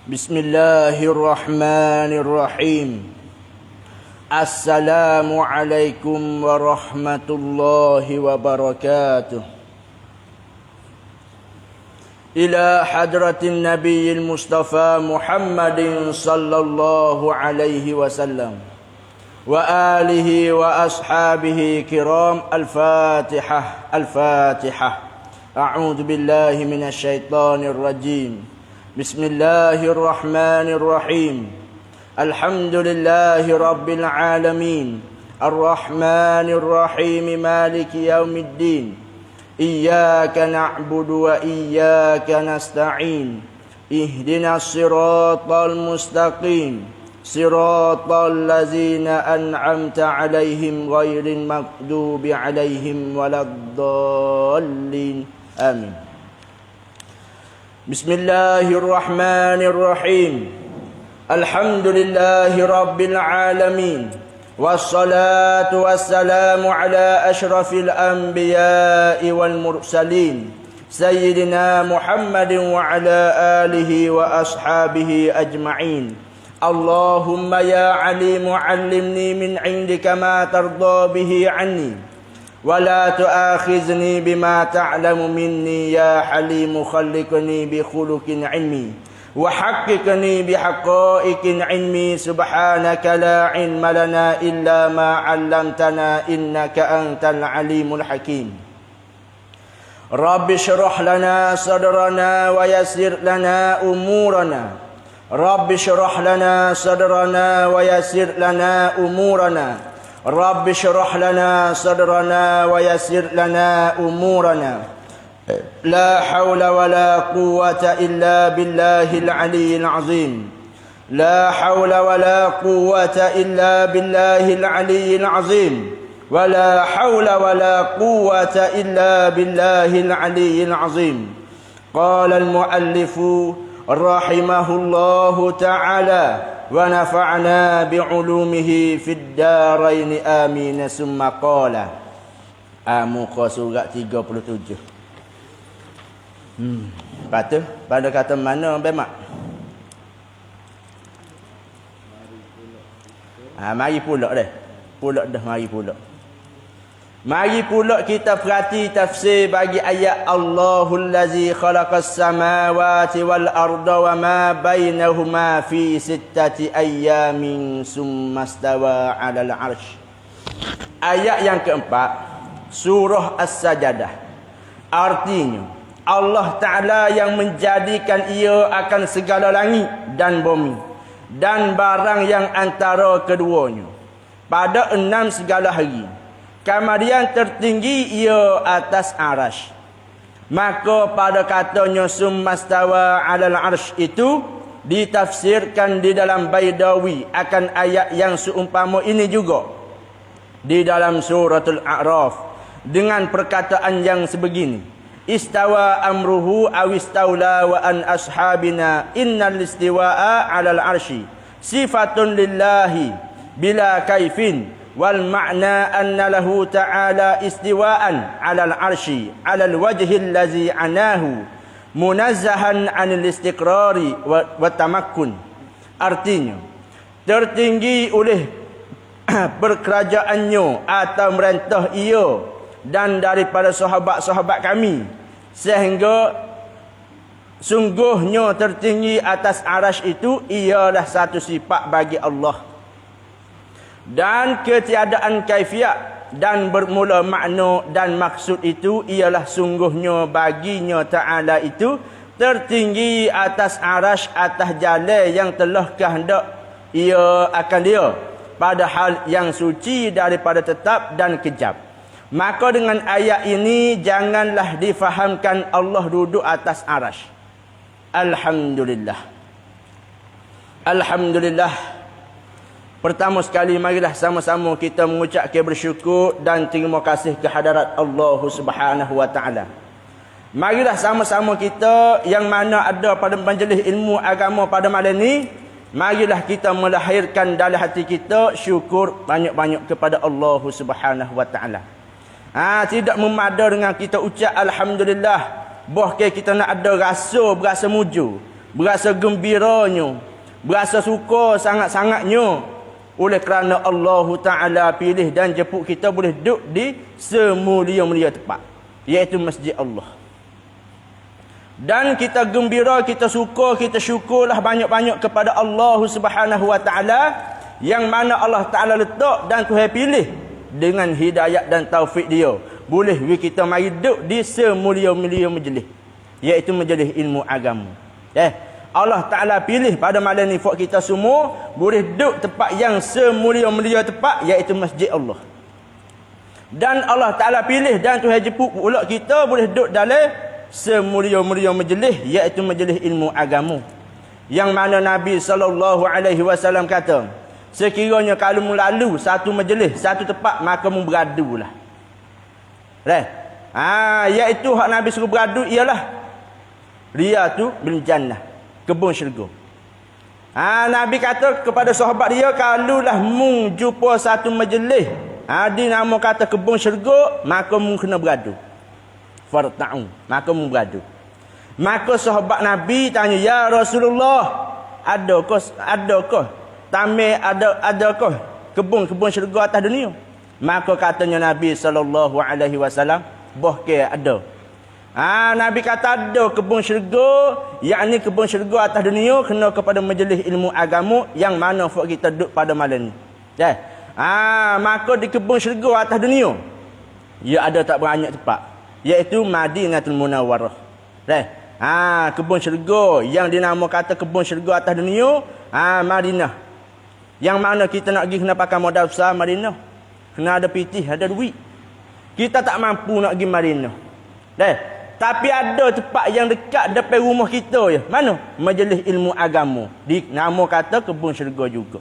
Bismillahirrahmanirrahim. Assalamualaikum warahmatullahi wabarakatuh. Ila hadratin nabiyil mustafa Muhammadin sallallahu alaihi wasallam wa alihi wa ashabihi kiram. Al-Fatihah. Al-Fatihah. A'udzu billahi minasy syaithanir rajim. Bismillahirrahmanirrahim. Alhamdulillahi rabbil alamin. Ar-Rahmanir Rahim. Maliki yaumiddin. Iyyaka na'budu wa iyyaka nasta'in. Ihdinas siratal mustaqim. Siratal ladzina an'amta 'alaihim ghairil maghdubi 'alaihim waladdallin. Amin. Bismillahirrahmanirrahim. Alhamdulillahi rabbil alamin. Wassalatu wassalamu ala asyrafil anbiya'i wal mursalin. Sayyidina Muhammadin wa ala alihi wa ashabihi ajma'in. Allahumma ya alimu 'allimni min 'indika ma tarda bihi 'anni. ولا تؤاخذني بما تعلم مني يا حليم خلقني بخلق علمي وحققني بحقائق علمي سبحانك لا علم لنا إلا ما علمتنا إنك أنت العليم الحكيم رب اشرح لنا صدرنا ويسر لنا أمورنا رب اشرح لنا صدرنا ويسر لنا أمورنا رب اشرح لنا صدرنا ويسر لنا أمورنا لا حول ولا قوة إلا بالله العلي العظيم لا حول ولا قوة إلا بالله العلي العظيم ولا حول ولا قوة إلا بالله العلي العظيم قال المؤلف رحمه الله تعالى ونفعنا بعلومه في الدارين آمين ثم قال. Muka surat 37. Lepas tu pada kata mana bemak? Mari pula dah. Mari pula. Mari pula kita perhati tafsir bagi ayat Allahul ladzi khalaqas samawati wal arda wa ma bainahuma fi sittati ayyamin summa stawa 'alal 'arsy. Ayat yang keempat surah As-Sajdah. Artinya Allah Ta'ala yang menjadikan ia akan segala langit dan bumi dan barang yang antara keduanya pada 6 segala hari. Kemudian tertinggi ia atas arasy. Maka pada katanya summastawa 'alal 'arsy itu ditafsirkan di dalam Baidawi akan ayat yang seumpama ini juga di dalam suratul A'raf dengan perkataan yang sebegini. Istawa amruhu awistaula wa an ashabina innal istiwa'a 'alal 'arsy sifatun lillahi bila kaifin wal ma'na anna lahu ta'ala istiwa'an 'alal 'arsy 'alal wajhi allazi anahu munazzahan 'anil istiqrari wa tamakkun. Artinya tertinggi oleh perkerajaannya atau merentah ia dan daripada sahabat-sahabat kami sehingga sungguhnya tertinggi atas arasy itu ialah satu sifat bagi Allah dan ketiadaan kaifiat dan bermula makna dan maksud itu ialah sungguhnya baginya Ta'ala itu tertinggi atas arasy atas jalan yang telah kehendak ia akan dia pada hal yang suci daripada tetap dan kejam. Maka dengan ayat ini janganlah difahamkan Allah duduk atas arasy. Alhamdulillah. Alhamdulillah. Pertama sekali, marilah sama-sama kita mengucapkan bersyukur dan terima kasih kehadirat Allah Subhanahu wa taala. Marilah sama-sama kita yang mana ada pada majlis ilmu agama pada malam ni, marilah kita melahirkan dalam hati kita syukur banyak-banyak kepada Allah Subhanahu wa taala. Tidak memada dengan kita ucap alhamdulillah, bahkan kita nak ada berasa muju, berasa gembiranya, berasa suka sangat-sangatnya oleh kerana Allah Taala pilih dan jemput kita boleh duduk di semulia-mulia tempat, iaitu masjid Allah. Dan kita gembira, kita suka, kita syukurlah banyak-banyak kepada Allah Subhanahu wa taala yang mana Allah Taala letak dan Tuhan pilih dengan hidayat dan taufik dia. Boleh kita mari duduk di semulia-mulia majlis, iaitu majlis ilmu agama. Allah Taala pilih pada malam ni buat kita semua boleh duduk tempat yang semulia-mulia tempat, iaitu masjid Allah. Dan Allah Taala pilih dan Tuhan jemput pula kita boleh duduk dalam semulia-mulia majlis, iaitu majlis ilmu agama. Yang mana Nabi SAW kata, sekiranya kalau melalu satu majlis, satu tempat, maka mu beradulah. Iaitu hak Nabi suruh beradu ialah riyatu bil jannah, kebun syurga. Nabi kata kepada sahabat dia, kalulah mu jumpa satu majlis dinamo kata kebun syurga, maka mu kena beradu. Farta'u, maka mu beradu. Maka sahabat Nabi tanya, ya Rasulullah, adakah tamai adakah kebun syurga atas dunia? Maka katanya Nabi SAW, bahkan ada. Nabi kata ada kebun syurga, yakni kebun syurga atas dunia kena kepada majlis ilmu agama yang mana buat kita duduk pada malam ni. Maka di kebun syurga atas dunia, ia ada tak banyak tempat, iaitu Madinatul Munawwarah. Kebun syurga yang dinamakan kata kebun syurga atas dunia, Madinah. Yang mana kita nak pergi kena pakai modal besar Madinah. Kena ada pitih, ada duit. Kita tak mampu nak pergi Madinah. Tapi ada tempat yang dekat depan rumah kita ya. Mana? Majlis ilmu agama. Nama kata kebun syurga juga.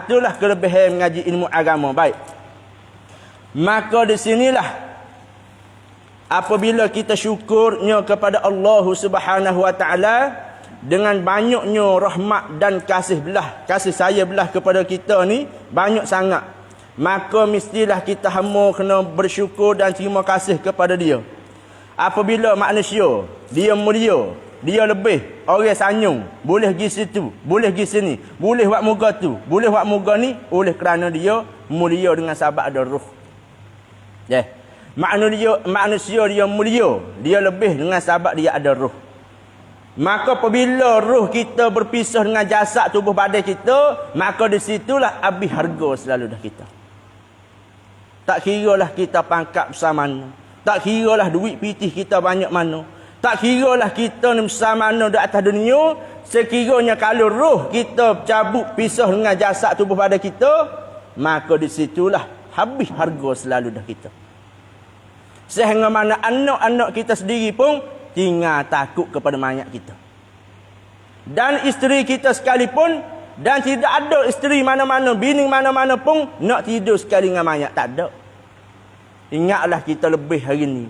Itulah kelebihan mengaji ilmu agama. Baik. Maka di sinilah apabila kita syukurnya kepada Allah Subhanahu wa taala dengan banyaknya rahmat dan kasih sayang belah kepada kita ni banyak sangat, maka mestilah kita hamba kena bersyukur dan terima kasih kepada dia. Apabila manusia dia mulia, dia lebih orang sanyung, boleh pergi situ, boleh pergi sini, boleh buat muka tu, boleh buat muka ni, oleh kerana dia mulia dengan sebab ada roh. Manusia dia mulia, dia lebih dengan sebab dia ada roh. Maka apabila roh kita berpisah dengan jasad tubuh badan kita, maka di situlah habis harga selalu dah kita. Tak kiralah kita pangkat besar mana, tak kiralah duit pitih kita banyak mana, tak kiralah kita ni besar mana di atas dunia, sekiranya kalau roh kita cabut pisah dengan jasad tubuh badan kita, maka di situlah habis harga selalu dah kita. Sehingga mana anak-anak kita sendiri pun tinggal takut kepada mayat kita. Dan isteri kita sekalipun, dan tidak ada isteri mana-mana, bini mana-mana pun nak tidur sekali dengan mayat. Tak ada. Ingatlah kita lebih hari ni.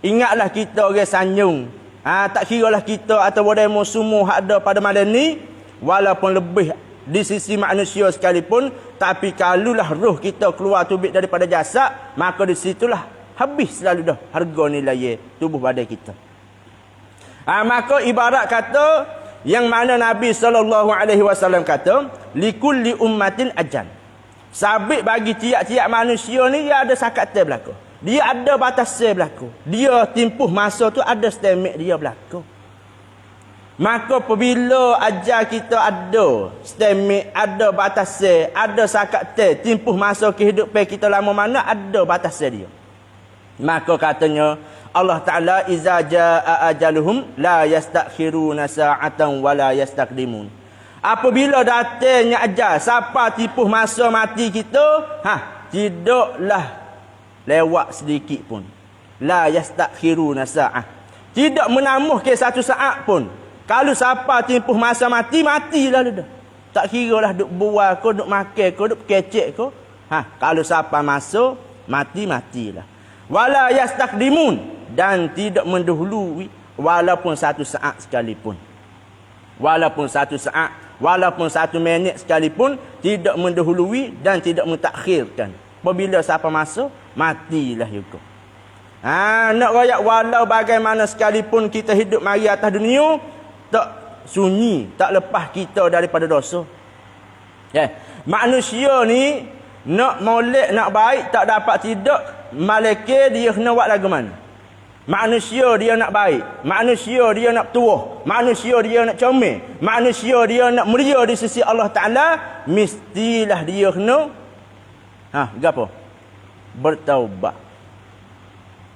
Ingatlah kita orang sanjung. Tak kiralah kita atau demo semua ada pada malam ni, walaupun lebih di sisi manusia sekalipun, tapi kalulah roh kita keluar tubik daripada jasad, maka di situlah habis selalu dah harga nilai tubuh badan kita. Maka ibarat kata yang mana Nabi SAW kata, likulli ummatin ajal. Sabit bagi tiap-tiap manusia ni dia ada sakat berlaku. Dia ada batas berlaku. Dia tempuh masa tu ada stemik dia berlaku. Maka apabila ajal kita ada stemik, ada batas, ada sakat tempuh masa kehidupan kita lama mana, ada batas dia. Maka katanya Allah Ta'ala, iza jaa ajaluhum la yastakhiruna sa'atan wa la yastaqdimun. Apabila datangnya ajal, siapa tipuh masa mati kita, tidaklah lewat sedikit pun. La yastakhiruna sa'ah. Tidak menambah ke satu saat pun. Kalau siapa tipuh masa mati, mati lalu dah. Tak kira lah duk bual ko, duk makan ko, duk kecek ko. Kalau siapa masuk, mati-matilah. Wala yastakdimun, dan tidak mendahului walaupun satu saat sekalipun. Walaupun satu saat, walaupun 1 minit sekalipun, tidak mendahului dan tidak mentakhirkan. Apabila siapa masuk, matilah juga. Nak royak walau bagaimana sekalipun kita hidup mari atas dunia, tak sunyi, tak lepas kita daripada dosa. Manusia ni nak molek, nak baik, tak dapat tidak, malaikat dia kena buat lagu mana? Manusia dia nak baik, manusia dia nak tua, manusia dia nak comel, manusia dia nak mulia di sisi Allah Ta'ala, mestilah dia kena gapo? Bertaubat.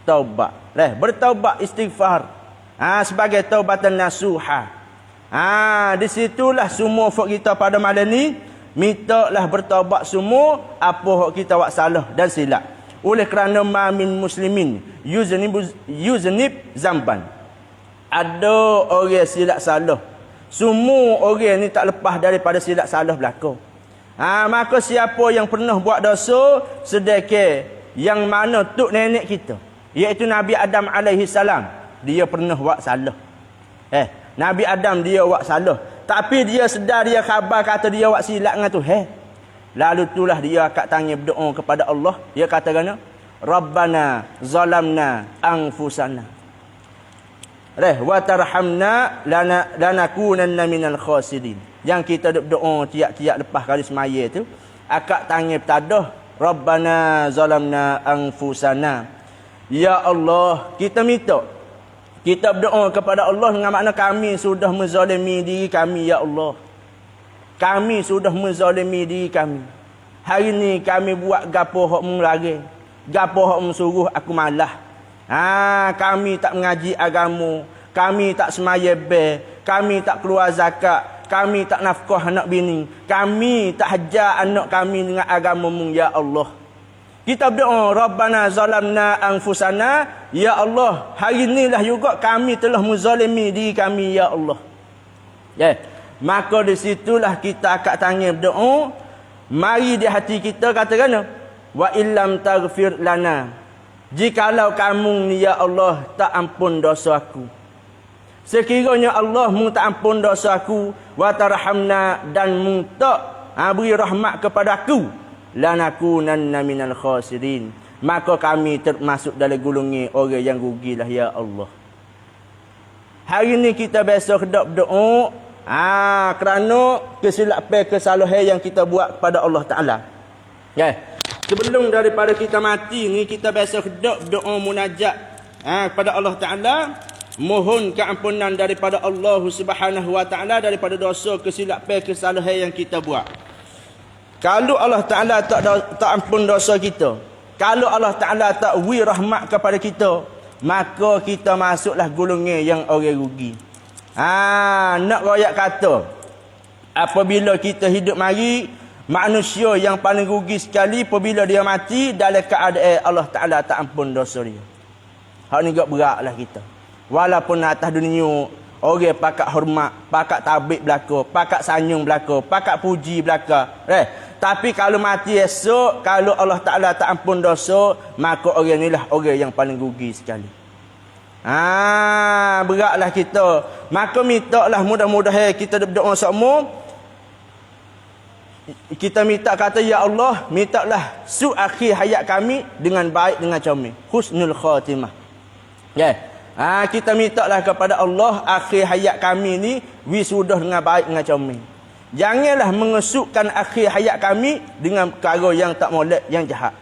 Taubat. Bertaubat, istighfar. Sebagai taubatan nasuha. Di situlah semua fak kita pada malam ni, mintalah bertaubat semua apa hak kita buat salah dan silap. Oleh kerana mamin muslimin yuznib zamban. Ada orang silap salah. Semua orang ni tak lepas daripada silap salah belaka. Maka siapa yang pernah buat dosa, sedekah yang mana tok nenek kita, iaitu Nabi Adam alaihi salam, dia pernah buat salah. Nabi Adam dia buat salah, tapi dia sedar, dia khabar kata dia buat silap dengan Tuhan. Lalu itulah dia akak tanya berdoa kepada Allah. Dia kata kena, Rabbana zalamna anfusana. Wa tarhamna lanakunanna minal khasirin. Yang kita berdoa tiap-tiap lepas kali semaya tu, akak tanya bertadah, Rabbana zalamna anfusana. Ya Allah, kita minta, kita berdoa kepada Allah dengan makna kami sudah menzalimi diri kami, ya Allah. Kami sudah menzalimi diri kami. Hari ni kami buat gapo hak mu larang, gapo hak mu suruh aku malah. Kami tak mengaji agama, kami tak semaya be, kami tak keluar zakat, kami tak nafkah anak bini, kami tak hajar anak kami dengan agama-Mu, ya Allah. Kita berdoa, Rabbana zalamna anfusana, ya Allah, hari inilah juga kami telah menzalimi diri kami, ya Allah. Maka di situlah kita akan tanya berdoa, mari di hati kita katakan, wa illam taghfir lana, jikalau kamu ni ya Allah tak ampun dosa aku, sekiranya Allah mu tak ampun dosa aku, wa tarhamna, dan mu tak beri rahmat kepada aku, lanakunanna minal khasirin, maka kami termasuk dalam golongan orang yang rugilah, ya Allah. Hari ni kita biasa hendak berdoa kerana kesilapan, kesalahan yang kita buat kepada Allah Ta'ala. Sebelum daripada kita mati ni, kita biasa hendak berdoa munajat kepada Allah Ta'ala, mohon keampunan daripada Allah Subhanahu Wa Ta'ala daripada dosa, kesilapan, kesalahan yang kita buat. Kalau Allah Ta'ala tak ampun dosa kita, kalau Allah Ta'ala tak beri rahmat kepada kita, maka kita masuklah golongan yang orang rugi. Nak royak kata, apabila kita hidup mari, manusia yang paling rugi sekali apabila dia mati dalam keadaan Allah Ta'ala tak ampun dosa dia. Hak ni gak beratlah kita. Walaupun atas dunia orang pakat hormat, pakat tabik belaka, pakat sanyung belaka, pakat puji belaka, tapi kalau mati esok, kalau Allah Ta'ala tak ampun dosa, maka orang inilah orang yang paling rugi sekali. Beratlah kita. Maka mintalah mudah-mudahan kita berdoa semua. Kita minta kata, ya Allah, mintalah su akhir hayat kami dengan baik, dengan comel, husnul khatimah. Kita mintalah kepada Allah akhir hayat kami ni wisudah dengan baik, dengan comel. Janganlah mengesukkan akhir hayat kami dengan perkara yang tak molek, yang jahat.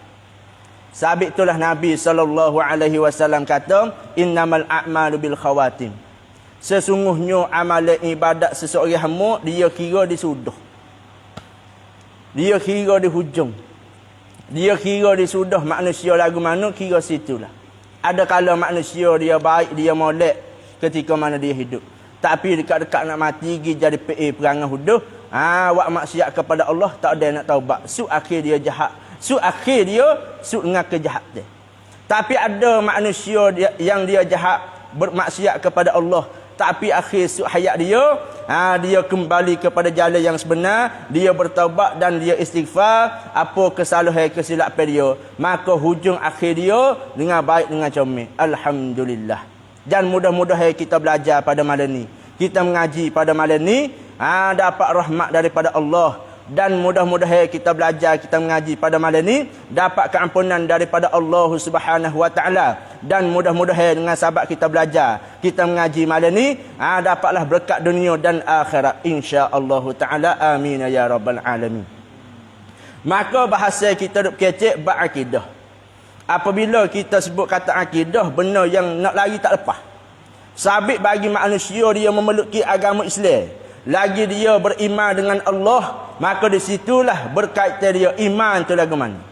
Sabit itulah Nabi SAW kata, innamal a'malu bil khawatim. Sesungguhnya amalan ibadat seseorang hamba, dia kira di sudah, dia kira di hujung, dia kira di sudah. Manusia lagu mana, kira situlah. Ada kala manusia dia baik, dia molek ketika mana dia hidup, tapi dekat-dekat nak mati pergi jadi PA perangai huduh, buat maksiat kepada Allah, tak ada nak taubat, su akhir dia jahat, su akhir dia su dengan kejahatan. Tapi ada manusia yang dia jahat, bermaksiat kepada Allah, tapi akhir hayat dia, dia kembali kepada jalan yang sebenar, dia bertaubat dan dia istighfar, apa kesalahan kesilapan dia, maka hujung akhir dia dengan baik, dengan comel. Alhamdulillah. Dan mudah-mudahan kita belajar pada malam ni, kita mengaji pada malam ni, dapat rahmat daripada Allah. Dan mudah-mudahan kita belajar, kita mengaji pada malam ni, dapat keampunan daripada Allah Subhanahu wa taala. Dan mudah-mudahan dengan sahabat kita belajar, kita mengaji malam ni, dapatlah berkat dunia dan akhirat, insya-Allah taala. Amin ya rabbal alamin. Maka bahasa kita duk kecek bab akidah. Apabila kita sebut kata akidah, benda yang nak lari tak lepas. Sabit bagi manusia dia memelukki agama Islam, lagi dia beriman dengan Allah, maka di situlah berkaitan dia iman tu lagu mana.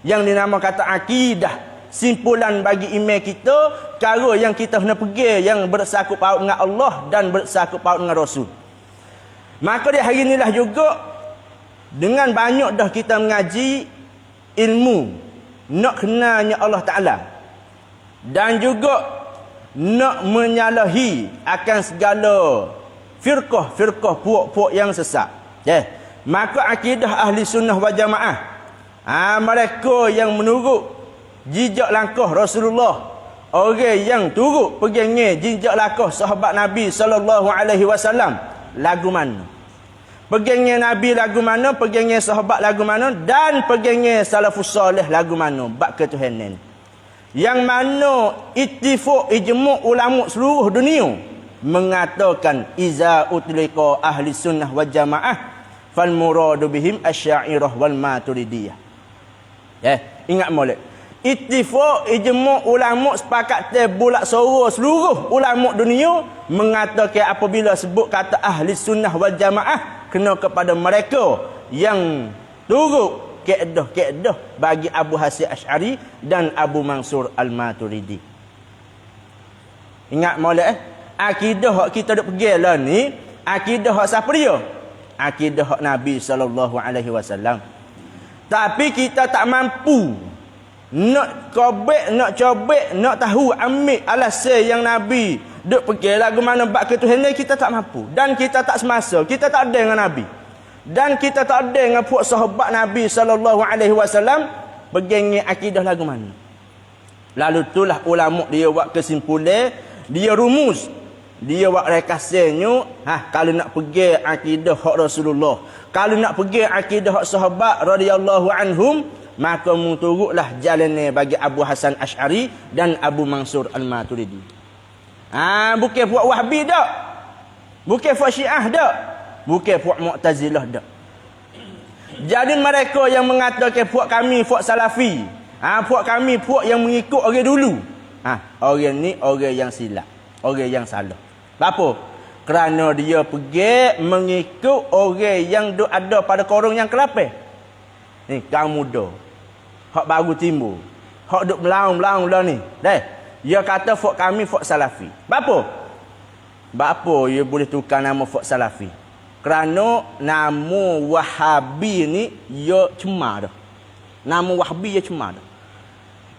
Yang dinamakan kata akidah, simpulan bagi iman kita, cara yang kita kena pergi yang bersangkut paut dengan Allah dan bersangkut paut dengan Rasul. Maka di hari inilah juga, dengan banyak dah kita mengaji ilmu, nak kenalnya Allah Ta'ala, dan juga nak menyalahi akan segala firqah-firqah, puak-puak yang sesat. Maka akidah ahli sunnah wal jamaah, mereka yang menurut jejak langkah Rasulullah, orang yang turut pegangan jejak langkah sahabat Nabi sallallahu alaihi wasallam, lagu mana? Pegangan Nabi lagu mana, pegangan sahabat lagu mana, dan pegangan salafus soleh lagu mana, bab ketuhanan. Yang mana ittifaq ijma' ulama seluruh dunia mengatakan iza utliqa ahli sunnah wal jamaah fal muradu bihim asy'ariyah wal maturidiyah. Ingat molek. Ittifaq ijma' ulama sepakat bulat suara seluruh ulama dunia mengatakan apabila sebut kata ahli sunnah wal jamaah, kena kepada mereka yang turut kaedah bagi Abu Hasan Asy'ari dan Abu Mansur Al-Maturidi. Ingat molek akidah hak kita duk pergi lah ni, akidah hak siapa dia? Akidah hak Nabi sallallahu alaihi wasallam. Tapi kita tak mampu nak kobek, nak cobek, nak tahu ambil alasan yang Nabi duk pergi lagu mana bab ketuhanan, kita tak mampu. Dan kita tak semasa, kita tak ada dengan Nabi. Dan kita tak ada dengan puak sahabat Nabi sallallahu alaihi wasallam pegang akidah lagu mana. Lalu itulah ulama dia buat kesimpulan, dia rumus, dia buat rekasanya, kalau nak pergi akidah hak Rasulullah, kalau nak pergi akidah hak sahabat radhiyallahu anhum, maka turutlah jalannya bagi Abu Hasan Asy'ari dan Abu Mansur Al-Maturidi. Bukan puak Wahhabi dak. Bukan puak Syiah dak. Bukan puak Mu'tazilah dak. Jadi mereka yang mengatakan puak kami puak Salafi, puak kami puak yang mengikut orang dulu, orang ni orang yang silap, orang yang salah. Apa? Kerana dia pergi mengikut orang yang ada pada korong yang ke-8. Ni kaum muda, hak baru timbul, hak duk melaung-melaung lah ni. Dia kata fuk kami fuk Salafi. Bapa? Bapa dia boleh tukar nama fuk Salafi? Kerana nama Wahabi ni dia cemar dah. Nama Wahabi dia cemar dah.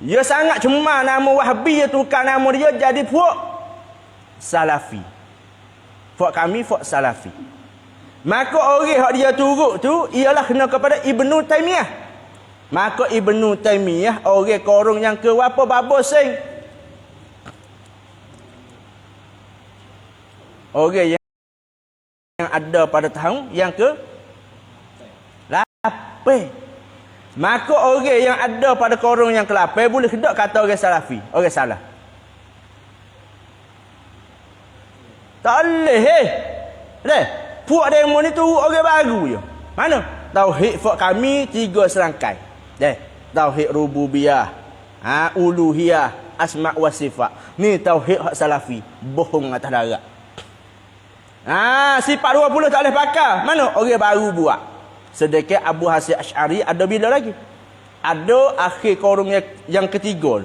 Dia sangat cemar nama Wahabi, dia tukar nama dia jadi fuk Salafi. Fuk kami fuk Salafi. Maka orang yang dia turut tu ialah kena kepada Ibnu Taimiyah. Maka Ibnu Taimiyah orang korong yang ke apa babos sing. Orang yang ada pada tahun yang ke 8. Maka orang yang ada pada korong yang ke-8 boleh kedak kata orang Salafi, orang salah. Tak boleh. Puak demo ni tu orang baru je. Mana? Tauhid fak kami 3 serangkai. Tauhid rububiyah, uluhiyah, asma wa sifat. Ni tauhid hak Salafi, bohong atas darat. Sifat 20 tak boleh pakai. Mana? Orang baru buat. Sedekah Abu Hasan Asy'ari ada bila lagi? Ada akhir korong yang ketiga.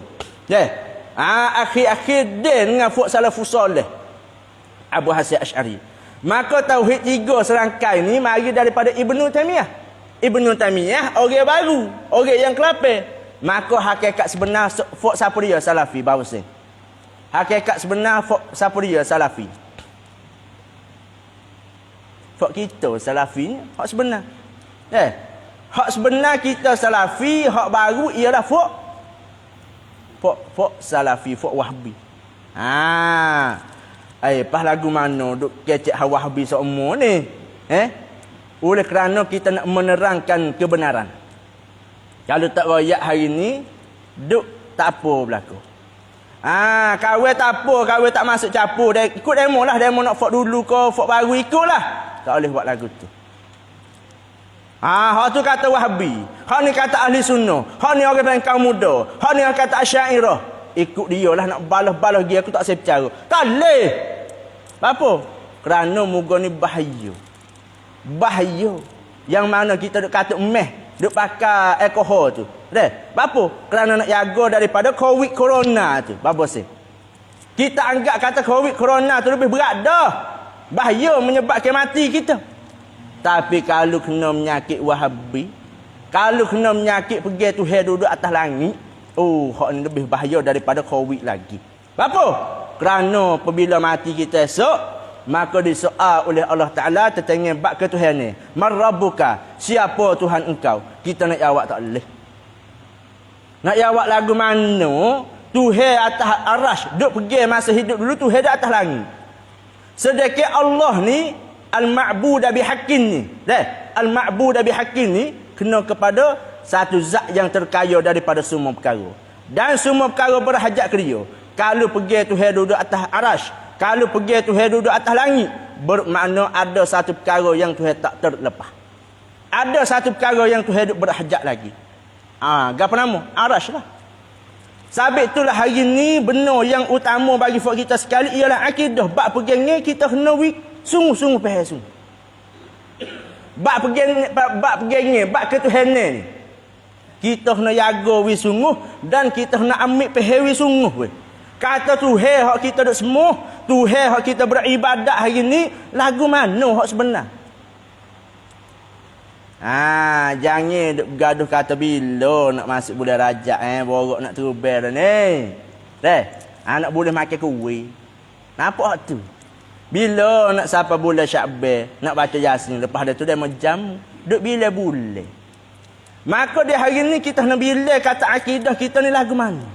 Akhir-akhir dia dengan fuk salafus soleh Abu Hasan Asy'ari. Maka tauhid 3 serangkai ni mari daripada Ibnu Taimiyah. Ibnu Taimiyah orang baru, orang yang ke-8. Maka hakikat sebenar fuk siapa dia Salafi baru sen. Hakikat sebenar fuk siapa dia Salafi. Hak kita salafi ni hak sebenar. Hak sebenar kita salafi, hak baru ialah fok salafi, fok wahbi. Pas lagu mana duk kecek wahbi semua ni? Oleh kerana kita nak menerangkan kebenaran. Kalau tak royak hari ni, duk tak apa berlaku. Kawin tak apa, kawin tak masuk capur. Ikut demo lah, demo nak fok dulu ke, fok baru ikutlah. Tak boleh buat lagu tu. Hak tu kata Wahabi. Hak ni kata Ahli Sunnah. Hak ni orang kaum muda. Hak ni kata Asy'ariyah. Ikut dia lah, nak balas-balas dia, aku tak saya bercara. Tak boleh. Apa? Kerana muka ni bahaya. Bahaya. Yang mana kita duk kata duk pakai alkohol tu. Apa? Kerana nak jaga daripada COVID corona tu. Bapa sih. Kita anggap kata COVID corona tu lebih berat dah. Bahaya, menyebabkan mati kita. Tapi kalau kena menyakit Wahabi, kalau kena menyakit pergi Tuhan duduk atas langit, hak ni lebih bahaya daripada COVID lagi. Apa? Kerana apabila mati kita esok, maka disoal oleh Allah Ta'ala tertanya bak ke Tuhan ni. Man rabbuka? Siapa Tuhan engkau? Kita nak jawab tak boleh. Nak jawab lagu mana? Tuhan atas arash, duk pergi masa hidup dulu, Tuhan dah atas langit. Sedekah Allah ni, Al-Ma'budah bihaqqin ni. Al-Ma'budah bihaqqin ni kena kepada satu zat yang terkaya daripada semua perkara. Dan semua perkara berhajat ke dia. Kalau pergi Tuhan duduk atas arash, kalau pergi Tuhan duduk atas langit, bermakna ada satu perkara yang Tuhan tak terlepas. Ada satu perkara yang Tuhan berhajat lagi. Apa nama? Arash lah. Sebab itulah hari ni benar yang utama bagi kita sekali ialah akidah. Bak pergi kita kena sungguh-sungguh faham sungguh. Bak pergi bak ke Tuhan ni. Kita kena jaga sungguh dan kita kena ambil faham sungguh. Kata Tuhan hak kita duk semua, Tuhan hak kita beribadat hari ni, lagu mana hak sebenar? Jangan duk bergaduh kata bila nak masuk bulan Rajab borok nak terubai dah ni. Nak boleh makan kuih. Nampak hak tu? Bila nak sampai bulan Syakban, nak baca Yasin, lepas dah tu dah jam, duk bila bulan. Maka di hari ni kita nak bila kata akidah kita ni lagu mana?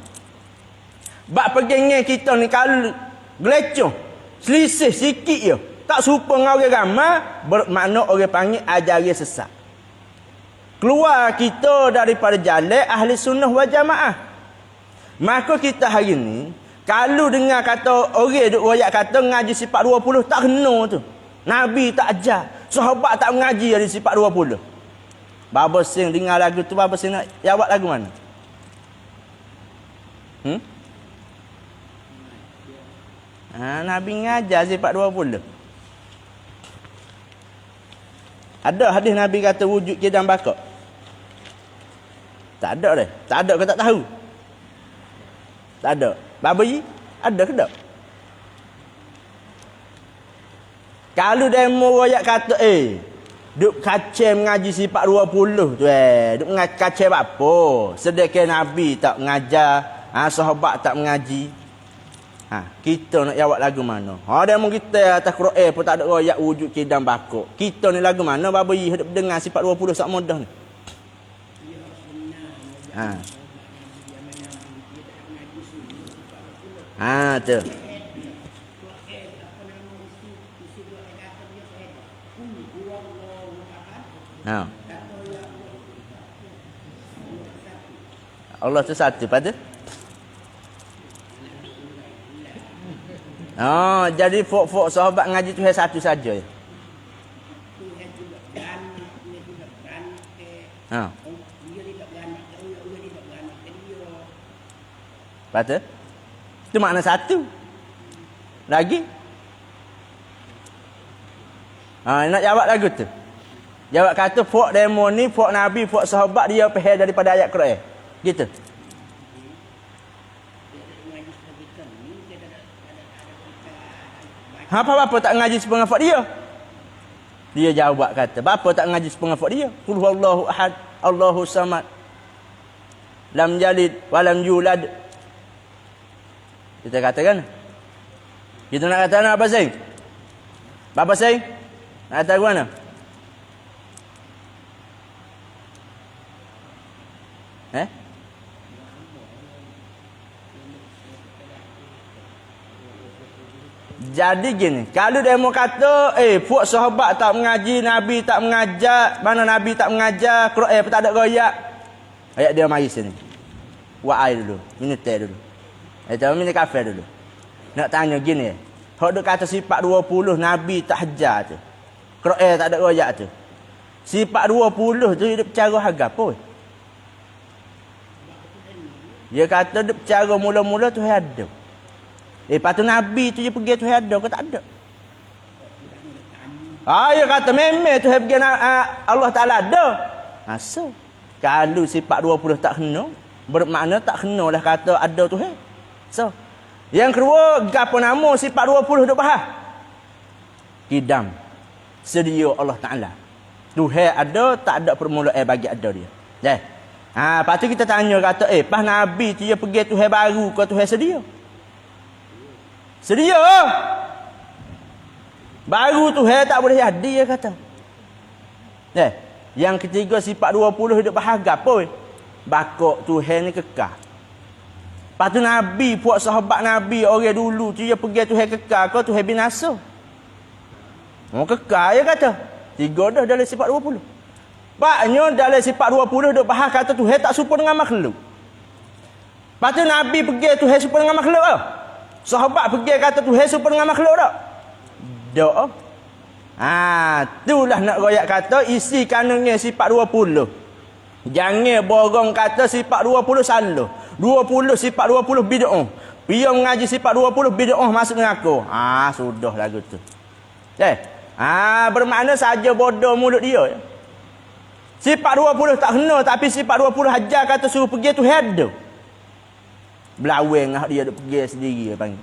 Bak pergi kita ni kalau gelecoh, selisih sikit je, tak serupa dengan orang ramai, bermakna orang panggil ajari sesat. Keluar kita daripada jalan Ahli Sunnah wal Jamaah. Maka kita hari ni kalau dengar kata orang duk royak kata ngaji sifat 20 tak kena tu. Nabi tak ajar, sahabat tak mengaji dari sifat 20. Baba sing dengar lagu tu, baba sing nak jawab lagu mana? Nabi ngajar sifat 20. Ada hadis Nabi kata wujud kidam bakak? Tak ada dah. Tak ada ke tak tahu? Tak ada. Babi ada ke tak? Kalau demo royak kata duk kacau mengaji sifat 20 tu duk kacau apa? Sedekah Nabi tak mengajar, sahabat tak mengaji. Kita nak jawab lagu mana? Demo kita atas Quran pun tak ada royak wujud kidam bakok. Kita ni lagu mana babi hidup dengar sifat 20 sak mudah ni? Tu. Allah tu satu pada. Jadi fok sahabat ngaji tu satu saja. Betul? Itu makna satu. Lagi? Nak jawab lagu tu. Jawab kata fok demo ni, fok Nabi, fok sahabat dia faham daripada ayat Quran. Gitu. Apa-apa tak ngaji sepengah fok dia? Dia jawab kata, apa tak ngaji sepengah fok dia? Qul huwallahu ahad, Allahu samad. Lam yalid wa lam yulad. Kita katakan. Kita nak kata apa sih? Bapa sih? Nak tahu mana? Jadi gini, kalau dia mau kata, puak sahabat tak mengaji, Nabi tak mengajar, mana Nabi tak mengajar, Quran tak ada royak. Ayat dia mari sini. Buat air dulu, minum teh dulu. Minum kafe dulu. Nak tanya gini, hak duk kata sifat 20 Nabi tak hajar tu. Quran tak ada royak tu. Sifat 20 tu hidup cara harga apa? Dia kata hidup cara mula-mula tu ada. Lepas tu Nabi tu je pergi tu ada ke tak ada? Dia kata memang tu pergi Allah Ta'ala ada. So, kalau sifat 20 tak kena, bermakna tak kena lah kata ada tu. So, yang kedua, apa nama sifat 20 duk bahas? Kidam. Sedia Allah Ta'ala. Tuhan ada, tak ada permulaan bagi ada dia. Lepas tu kita tanya kata, pas Nabi tu je pergi Tuhan baru ke Tuhan sedia? Sedia. Baru Tuhan tak boleh jadi, dia kata. Yang ketiga sifat 20 hidup bahagia apa? Bakok Tuhan ni kekal. Lepas tu Nabi, puak sahabat Nabi, orang dulu tu dia pergi Tuhan kekal ke Tuhan binasa? Mau kekal, dia kata. Tiga dah dalam sifat 20. Paknya dalam sifat 20 hidup bahagia kata Tuhan tak serupa dengan makhluk. Lepas tu Nabi pergi Tuhan serupa dengan makhluk ke? Sahabat pergi kata Tuhan serupa dengan makhluk tak? Tak. Itulah nak royak kata isi kanunnya sifat 20. Jangan borong kata sifat 20 salah. 20 sifat 20 bid'ah. Dia mengaji sifat 20 bid'ah masuk dengan aku. Sudah lagu tu. Bermakna saja bodoh mulut dia. Sifat 20 tak kena tapi sifat 20 hajar kata suruh pergi tu ada. Belaweng dia duk pergi sendiri dia panggil.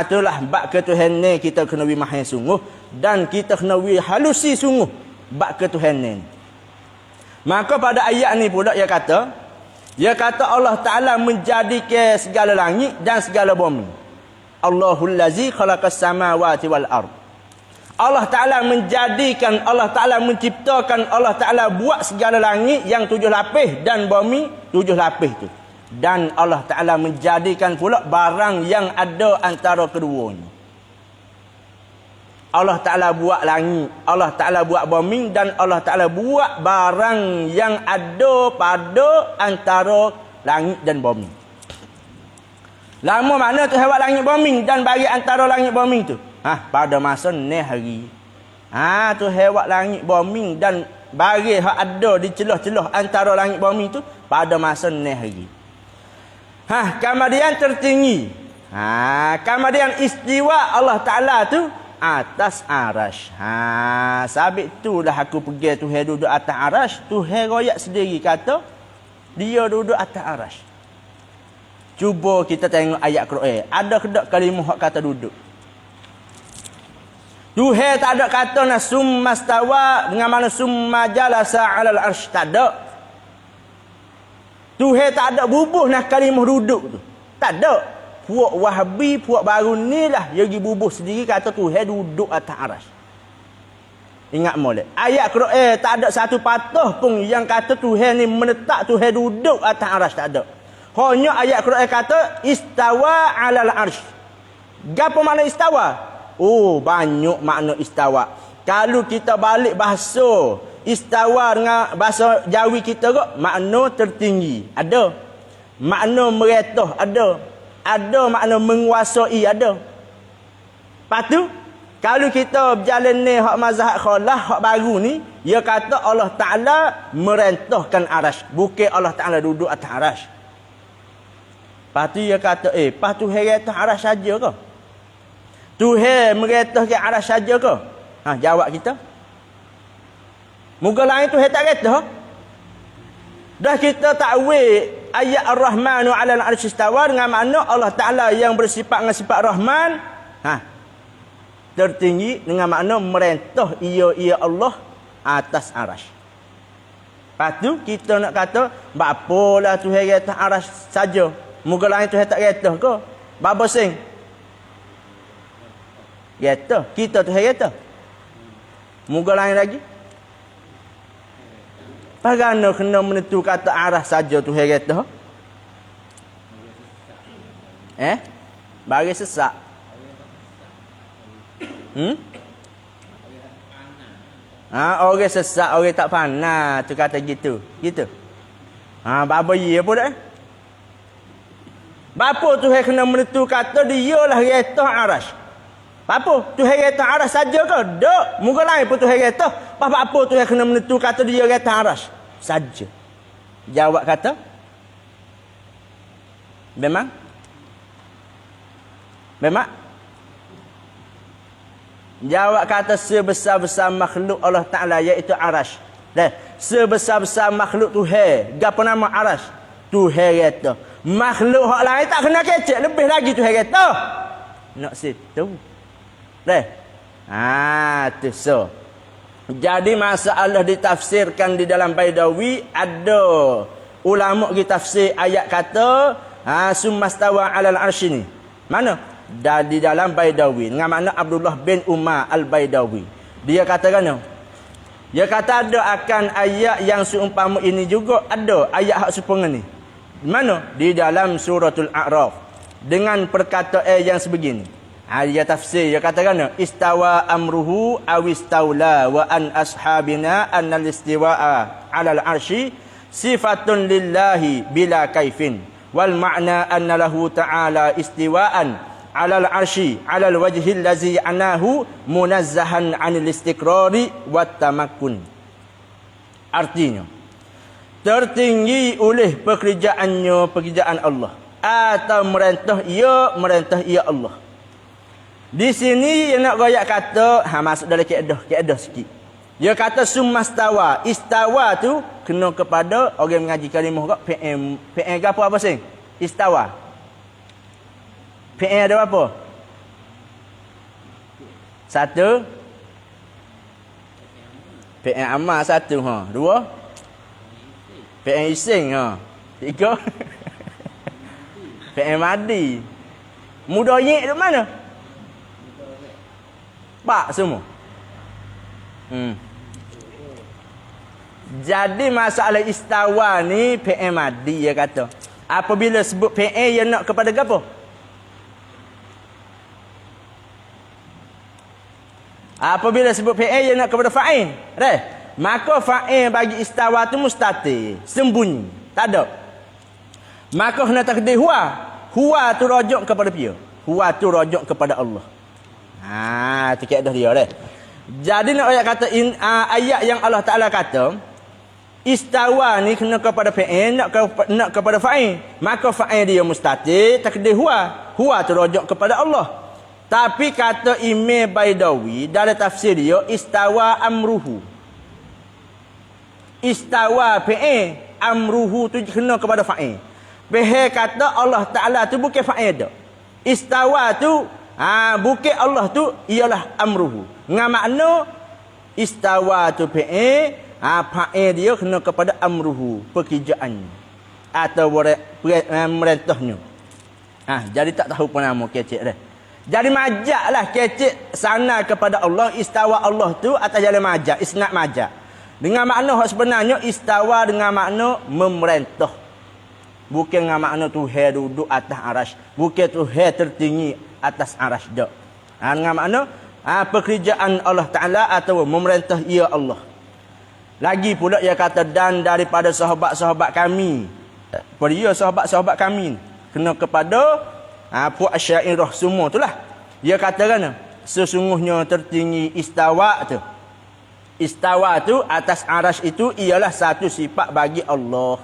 Itulah bab ke Tuhan ni kita kena wi mahal sungguh dan kita kena wi halusi sungguh bab ke Tuhan ni. Maka pada ayat ni pula dia kata Allah Taala menjadikan segala langit dan segala bumi. Allahul ladzi khalaqas samawati wal ard. Allah Taala menjadikan, Allah Taala menciptakan, Allah Taala buat segala langit yang 7 lapis dan bumi 7 lapis tu. Dan Allah Ta'ala menjadikan pula barang yang ada antara keduanya. Allah Ta'ala buat langit, Allah Ta'ala buat bumi dan Allah Ta'ala buat barang yang ada pada antara langit dan bumi. Lama mana tu buat langit bumi dan bagi antara langit bumi tu? Pada masa ni hari. Tu buat langit bumi dan bagi hak ada di celah-celah antara langit bumi tu pada masa ni hari. Kemudian tertinggi. Kemudian istiwa Allah Ta'ala tu atas arash. Sabit itulah aku pergi Tuhan duduk atas arash. Tuhan royak sendiri kata dia duduk atas arash. Cuba kita tengok ayat Quran. Ada ke tak kalimah hak kata duduk? Tuhan tak ada kata na summa stawa dengan mana summa jalasa alal arsh. Tak ada. Tuhan tak ada bubuh nak kalimah duduk tu. Tak ada. Puak Wahabi, puak baru ni lah dia pergi bubuh sendiri kata Tuhan duduk atas arash. Ingat molek. Ayat Quran tak ada satu patah pun yang kata Tuhan ni menetap Tuhan duduk atas arash. Tak ada. Hanya ayat Quran kata istawa alal arsh. Apa makna istawa? Banyak makna istawa. Kalau kita balik bahasa istawa dengan bahasa Jawi kita kok makna tertinggi ada, makna meretah ada makna menguasai ada. Lepas tu kalau kita berjalan ni hak mazhab khalah hak baru ni dia kata Allah Taala merentahkan arash, bukan Allah Taala duduk atas arash. Lepas tu dia kata pas tu merentah arash saja ke? Tuhan merentahkan arash saja ke? Jawab kita muka lain tu tak kata. Dah kita takwil ayat Ar-Rahmanu 'alal 'arsy istawa dengan makna Allah Taala yang bersifat dengan sifat Rahman, tertinggi dengan makna merentah ia Allah atas arash. Lepas tu kita nak kata bapalah Tuhan atas arash saja. Muka lain tu tak kata ke? Bapa sing. Kata kita Tuhan kata. Muka lain lagi. Bagaimana kena menentu kata arah saja tu hai kata? Bagi sesak. Orang sesak, orang tak panas tu kata gitu. Gitu. Bapa ya pun dah. Bapa tu hai kena menentu kata dia lah kereta aras. Bapa tu hai kereta aras saja ke? Tak. Muka lain pun tu hai kereta. Bapa tu hai kena menentu kata dia kereta aras saja. Jawab kata memang jawab kata sebesar-besar makhluk Allah Ta'ala iaitu aras. Sebesar-besar makhluk Tuhan. Gapo nama aras? Tuhan kata. Makhluk hak lain tak kena kecek. Lebih lagi Tuhan kata. Nak situ. Tu so. Jadi masalah ditafsirkan di dalam Baidawi. Ada ulama kita tafsir ayat kata summastawa alal arsy ni. Mana? Di dalam Baidawi dengan makna Abdullah bin Umar Al-Baidawi. Dia katakan dia kata ada akan ayat yang seumpama ini juga ada ayat hak serupa ni. Mana? Di dalam suratul A'raf dengan perkataan yang sebegini. Dia tafsir dia katakan istawa amruhu awistaula wa an ashabina annal istiwa'a 'alal arsy sifatun lillahi bila kaifin wal ma'na anna lahu ta'ala istiwa'an 'alal arsy 'alal wajhil ladzi anahu munazzahan 'anil istiqrari wat tamakkun. Artinya tertinggi oleh pekerjaan Allah atau merentah ia Allah. Di sini dia nak goyak kata masuk dalam kaedah sikit. Dia kata summastawa. Istawa tu kena kepada orang mengaji kalimah kak PM gapo apa sing? Istawa. PM ada apa? Satu. PM amal satu Dua. PM ising Tiga. PM madi. Mudayik tu mana? Pak semua. Jadi masalah istawa ni PM madi dia kata. Apabila sebut PM yang nak kepada gapo? Apabila sebut PM yang nak kepada fa'il. Maka fa'il bagi istawa tu mustatir, sembunyi, tak ada. Maka kena takdir huwa. Huwa tu rujuk kepada dia. Huwa tu rujuk kepada Allah. Tu kaedah dia Jadi nak ayat kata ayat yang Allah Taala kata istawa ni kena kepada fa'il, nak kepada fa'il. Maka fa'il dia mustatir, takdir huwa. Huwa tu rujuk kepada Allah. Tapi kata Imam Baidawi dalam tafsir dia istawa amruhu. Istawa fa'il, amruhu tu kena kepada fa'il. Behar kata Allah Ta'ala tu bukan fa'il dah. Istawa tu bukan Allah tu ialah amruhu. Dengan makna istawa tu fa'il, fa'il dia kena kepada amruhu, pekerjaannya atau merentahnya. Jadi tak tahu pun nama kecek dah. Jadi majaklah kecek sana kepada Allah. Istawa Allah tu atas jalan majak, isnad majak. Dengan makna hak sebenarnya istawa dengan makna memerintah. Bukan dengan makna Tuhan duduk atas arasy, bukan Tuhan tertinggi atas arasy dak. Dengan makna pekerjaan Allah Taala atau memerintah ia Allah. Lagi pula ia kata dan daripada sahabat-sahabat kami. Pada sahabat-sahabat kami kena kepada puak syairah semua itulah. Dia katakan sesungguhnya tertinggi istawa tu. Istawa tu atas arasy itu ialah satu sifat bagi Allah.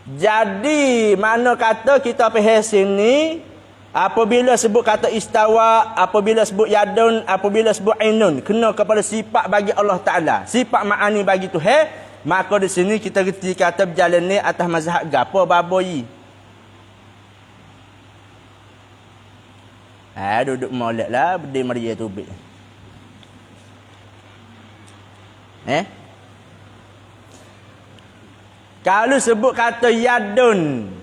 Jadi mana kata kita faham sini apabila sebut kata istawa, apabila sebut yadun, apabila sebut ainun kena kepada sifat bagi Allah Taala, sifat ma'ani bagi Tuhan, maka di sini kita reti kata berjalan ni atas mazhab gapo baboi. Duduk molek lah berdiri Maria tubik. Kalau sebut kata yadun,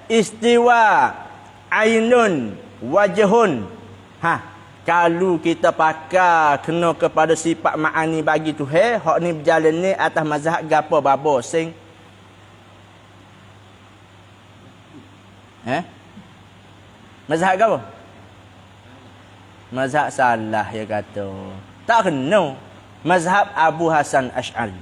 istiwa, ainun, wajhun. Kalau kita pakai kena kepada sifat ma'ani bagi Tuhan, hak ni berjalan ni atas mazhab gapo babo sing. Mazhab gapo? Mazhab salah ya kata. Tak kena. Mazhab Abu Hasan Asy'ari.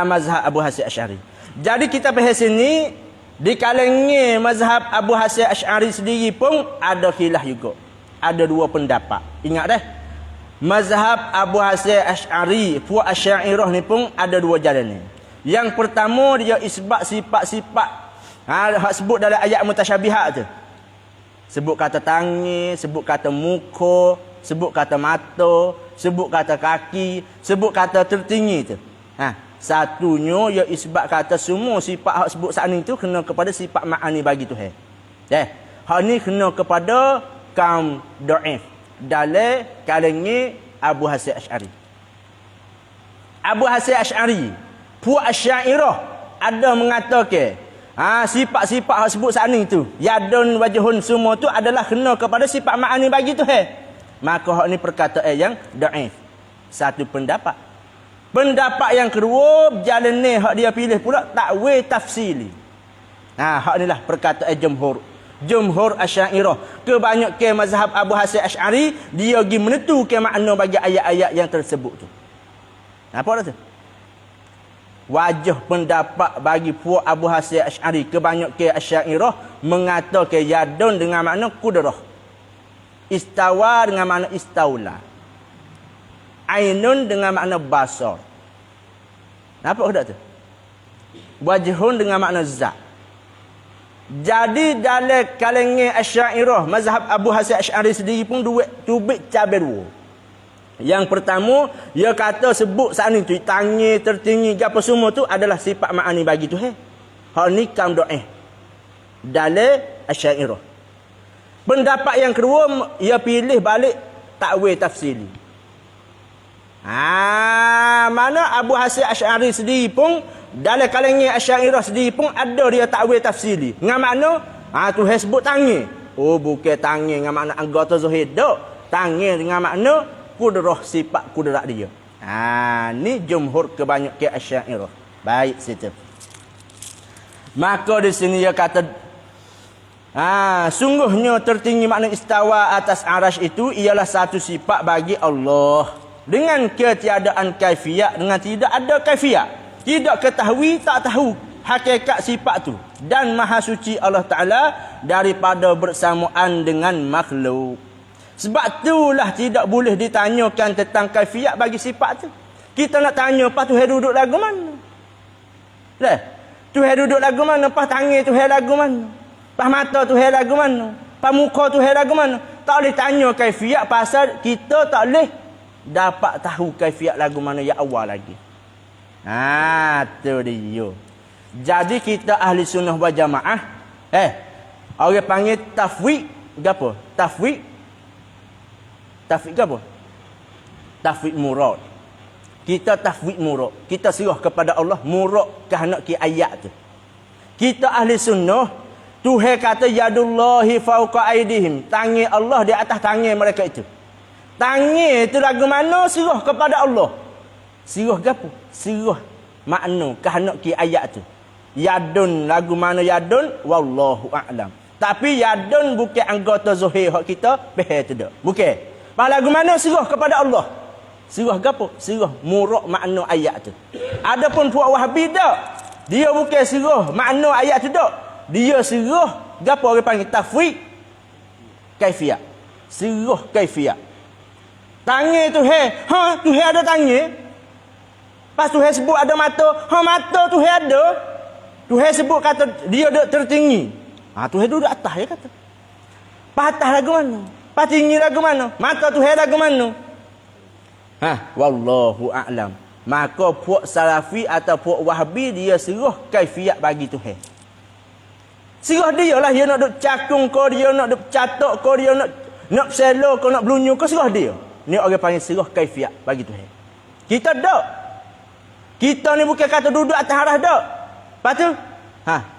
Mazhab Abu Hasan Asy'ari. Jadi kita bahas sini di kalangan mazhab Abu Hasan Asy'ari sendiri pun ada khilaf juga. Ada dua pendapat. Ingat dah. Mazhab Abu Hasan Asy'ari, puak Asy'ariyah ni pun ada dua jalan ni. Yang pertama dia isbat sifat-sifat hak sebut dalam ayat mutasyabihat tu. Sebut kata tangan, sebut kata muka, sebut kata mata, sebut kata kaki, sebut kata tertinggi tu. Satunya ia isbat kata semua sifat hak sebut saat ni tu kena kepada sifat ma'ani bagi Tuhan. Hak ni kena kepada kaum dhaif dalam kalangan Abu Hasan Asy'ari. Abu Hasan Asy'ari, puak Asy'ariyah ada mengatakan sifat-sifat hak sebut saat ni tu, yadun wajhun semua tu adalah kena kepada sifat ma'ani bagi Tuhan. Maka hak ni perkataan yang dhaif. Satu pendapat. Pendapat yang kedua, jalan ni hak dia pilih pula takwil tafsili. Hak ni lah perkataan jumhur Asy'ariyah. Kebanyakan mazhab Abu Hasan Asy'ari dia pergi menentukan makna bagi ayat-ayat yang tersebut tu. Apa dah tu? Wajah pendapat bagi puak Abu Hasan Asy'ari, kebanyakan Asy'ariyah mengatakan yadun dengan makna qudrah. Istawa dengan makna istaula. Ainun dengan makna basar. Nampak tak tu? Wajhun dengan makna zat. Jadi dalam kalangan Asy'ariyah, mazhab Abu Hasan Asy'ari sendiri pun tubik cabai dua. Yang pertama, dia kata sebut saat ni tu tangan, tertinggi, apa semua tu adalah sifat ma'ani bagi Tuhan. Hak ni kaum dhaif dalam Asy'ariyah. Pendapat yang kedua, ia pilih balik takwil tafsili. Mana Abu Hasan Asy'ari sendiri pun dalam kalangan Asy'ariyah sendiri pun ada dia takwil tafsili. Dengan makna Tuhan sebut tangan. Bukan tangan dengan makna anggota zahir dak. Tangan dengan makna kudrah, sifat kudrat dia. Ni jumhur kebanyakan Asy'ariyah. Baik situ. Maka di sini dia kata sungguhnya tertinggi makna istawa atas arasy itu ialah satu sifat bagi Allah. Dengan ketiadaan kaifiat, dengan tidak ada kaifiat. Tidak ketahui, tak tahu hakikat sifat tu. Dan maha suci Allah Ta'ala daripada bersamaan dengan makhluk. Sebab itulah tidak boleh ditanyakan tentang kaifiat bagi sifat tu. Kita nak tanya, pas Tuhan duduk lagu mana? Tuhan duduk lagu mana? Pas tangan Tuhan lagu mana? Pas mata Tuhan lagu mana? Pas muka Tuhan lagu mana? Tak boleh tanya kaifiat pasal kita tak boleh dapat tahu kaifiat lagu mana yang awal lagi. Tu dia. Jadi kita ahli sunnah wal jamaah, orang panggil tafwid gapo? Tafwid gapo? Tafwid murad. Kita tafwid murad. Kita serah kepada Allah murad kehendak ki ayat tu. Kita ahli sunnah, Tuhan kata yadullahi fauqa aidihim. Tangan Allah di atas tangan mereka itu. Tangan itu lagu mana serah kepada Allah. Serah gapo? Serah makna kehendak ki ayat tu. Yadun lagu mana yadun wallahu a'lam. Tapi yadun bukan anggota zahir hak kita behel tu dak. Bukan. Pas lagu mana serah kepada Allah. Serah gapo? Serah murad makna ayat tu. Adapun puak Wahabi dak. Dia bukan serah makna ayat tu dak. Dia serah gapo orang panggil tafwid kaifiat. Serah kaifiat. Tangan Tuhan, Tuhan ada tangan. Pas Tuhan sebut ada mata, mata Tuhan ada. Tuhan sebut kata dia duduk tertinggi. Tuhan duduk atas dia kata. Pas atas lagu mana? Pas tinggi lagu mana? Mata Tuhan lagu mana? Wallahu a'lam. Maka puak Salafi atau puak Wahabi dia serah kaifiat bagi Tuhan. Serah dia lah, dia nak duk cakung kau, dia nak duk catok kau, dia nak selo kau, nak belunyu kau, serah dia. Ni orang panggil serah kaifiat bagi Tuhan. Kita tak. Kita ni bukan kata duduk atas arah tak. Lepas tu,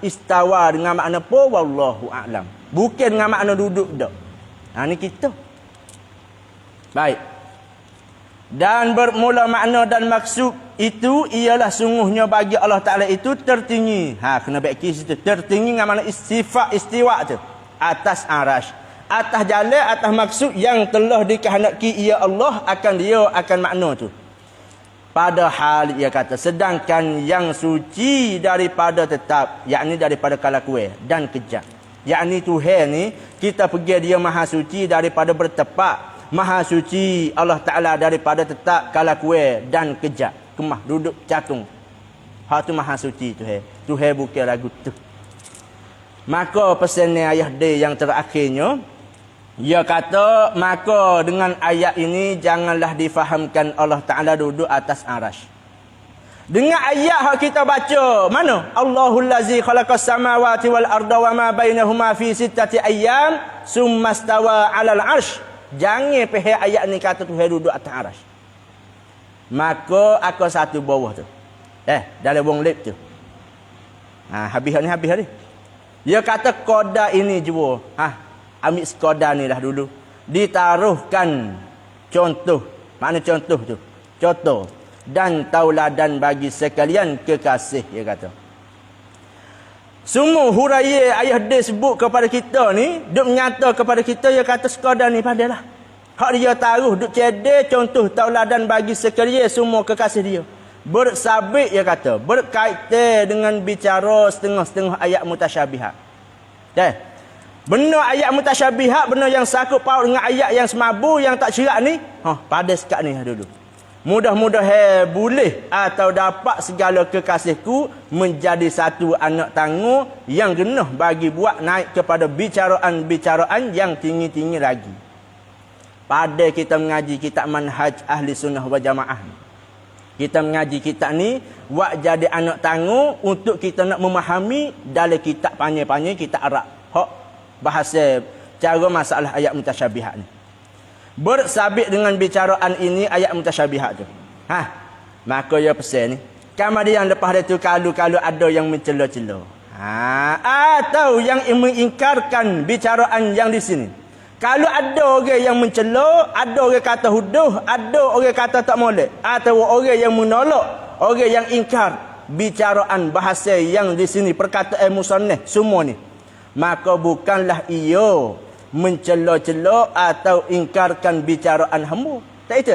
istawa dengan makna apa? Wallahu a'lam. Bukan dengan makna duduk tak. Ni kita. Baik. Dan bermula makna dan maksud itu ialah sungguhnya bagi Allah Ta'ala itu tertinggi. Kena baiki situ. Tertinggi dengan makna sifat istiwa tu. Atas arash. Atas jalan, atas maksud yang telah dikehendaki ia Allah akan dia akan makna tu. Padahal ia kata sedangkan yang suci daripada tetap, yakni daripada kalakuan dan kejam. Yakni Tuhan ni kita pergi dia maha suci daripada bertepak. Maha suci Allah Ta'ala daripada tetap kalakuan dan kejap. Kemah duduk cakung. Hak tu maha suci Tuhan. Tuhan bukan lagu tu. Maka pesan ayah dia yang terakhirnya, ia kata maka dengan ayat ini janganlah difahamkan Allah Ta'ala duduk atas arash. Dengan ayat yang kita baca mana? Allahul lazi khalaqas samawati wal arda wa ma bainahuma fi sittati ayyam summa stawa 'alal 'arsy. Jangan pihak ayat ni kata Tuhan duduk atas arash. Maka aku satu bawah tu. Dalam wong lip tu. Habis ni. Dia kata koda ini jua. Ambil koda ni dah dulu. Ditaruhkan contoh. Mana contoh tu? Contoh. Dan tauladan bagi sekalian kekasih, dia kata. Semua huraya ayah dia sebut kepada kita ni, duk menyata kepada kita, dia kata sekadar ni padalah. Hak dia taruh, duk cedek contoh tauladan bagi sekalian semua kekasih dia. Bersabit, dia kata, berkaitan dengan bicara setengah-setengah ayat mutasyabihat. Benar ayat mutasyabihat, benar yang sakut paut dengan ayat yang semabu, yang tak cerak ni, pada sekat ni dulu. Mudah-mudahan boleh atau dapat segala kekasihku menjadi satu anak tangguh yang genah bagi buat naik kepada bicaraan-bicaraan yang tinggi-tinggi lagi. Pada kita mengaji kitab manhaj ahli sunnah wal jamaah, kita mengaji kitab ni buat jadi anak tangguh untuk kita nak memahami dalam kitab panjang-panjang kitab Arab. Hak bahasa cara masalah ayat mutasyabihat ni. Bersabit dengan bicaraan ini ayat mutasyabihat tu. Maka ya pesan ni. Kemudian lepas itu kalau ada yang mencela-cela. Atau yang mengingkarkan bicaraan yang di sini. Kalau ada orang yang mencela, ada orang kata huduh, ada orang kata tak molek, atau orang yang menolak, orang yang ingkar bicaraan bahasa yang di sini, perkataan musannaf semua ni. Maka bukanlah ia mencela-cela atau ingkarkan bicaraan hamba. Tak itu?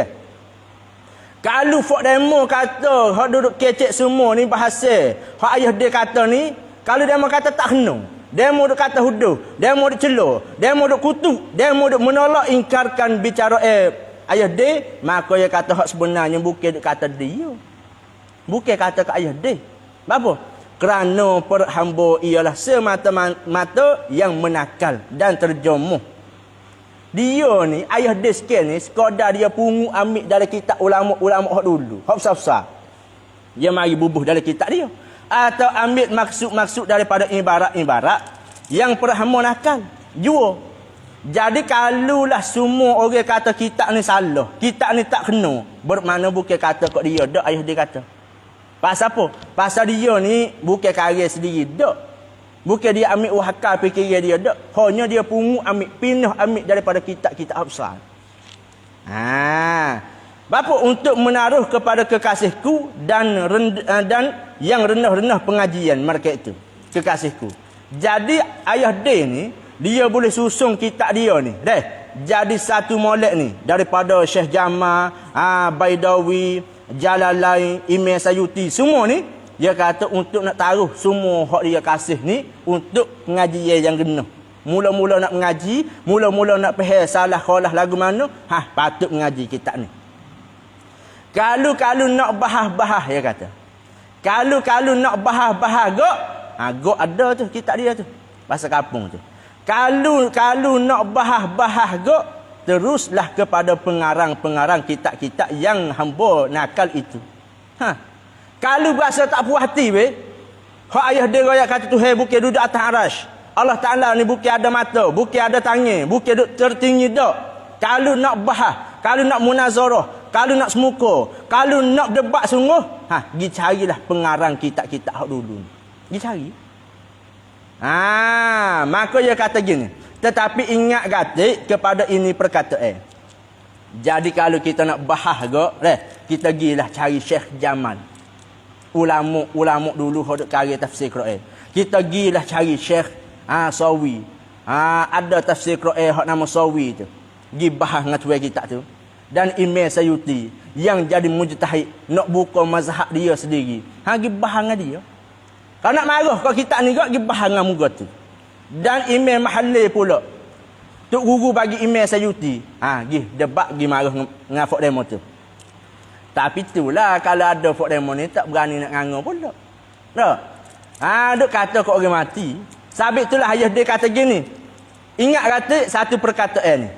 Kalau Fok Demo kata hak duduk kecek semua ni bahasa, hak ayah dia kata ni, kalau demo kata tak kena, demo duk kata huduh, demo duk cela, demo duk kutuk, demo duk menolak ingkarkan bicara ayah dia, maka dia kata hak sebenarnya bukan duk kata dia. Bukan kata ke ayah dia. Apa? Kerana perhamba ialah semata-mata yang menakal dan terjemuh. Dia ni, ayah dia sekian ni, sekadar dia pungu ambil dalam kitab ulama-ulama hak dulu. Hak besar-besar. Dia mari bubuh dalam kitab dia. Atau ambil maksud-maksud daripada ibarat-ibarat yang perhamba nakal. Jua. Jadi kalulah semua orang kata kitab ni salah, kitab ni tak kena, bermakna bukan kata kat dia, dak ayah dia kata. Pasal apa? Pasal dia ni bukan karya sendiri, tak. Bukan dia ambil wahakal fikiran dia, tak. Hanya dia pungu pindah ambil daripada kitab-kitab besar. Bapa untuk menaruh kepada kekasihku dan yang rendah-rendah pengajian mereka itu. Kekasihku. Jadi ayah dia ni, dia boleh susung kitab dia ni. Jadi satu molek ni. Daripada Syekh Jamal, Baidawi, Jalalain, Imam Sayuti, semua ni dia kata untuk nak taruh semua hak dia kasih ni untuk pengajian yang genah. Mula-mula nak mengaji, mula-mula nak faham salah khalah lagu mana, patut mengaji kitab ni. Kalau nak bahas-bahas, dia kata. Kalau nak bahas-bahas gok ada tu kitab dia tu. Bahasa kampung tu. Kalau nak bahas-bahas gok, teruslah kepada pengarang-pengarang kitab-kitab yang hamba nakal itu. Kalau berasa tak puas hati hak ayah dia royak kata Tuhan bukan duduk atas arash. Allah Ta'ala ni bukan ada mata, bukan ada tangan, bukan duduk tertinggi dak. Kalau nak bahas, kalau nak munazarah, kalau nak semuka, kalau nak debat sungguh, pergi carilah pengarang kitab-kitab hak dulu. Pergi cari. Maka dia kata gini, tetapi ingat gatik kepada ini perkataan. Jadi kalau kita nak bahas kita gilah cari Syekh Jamal. Ulama dulu hok karya tafsir Quran. Kita gilah cari Syekh Sawi. Ada tafsir Quran hok nama Sawi tu. Gi bahas dengan tuan kita tu. Dan Imam Sayuti yang jadi mujtahid nak buka mazhab dia sendiri. Gi bahas dengan dia. Kalau nak marah kau kita ni gi bahas dengan muka tu. Dan Imam Mahalli pula. Tok guru bagi Imam Sayuti. Gi debat gi marah dengan Fok Demo tu. Tapi itulah kalau ada Fok Demo ni tak berani nak nganga pula. Tak? Duk kata kau orang mati. Sabit itulah ayah dia kata gini. Ingat kata satu perkataan ni.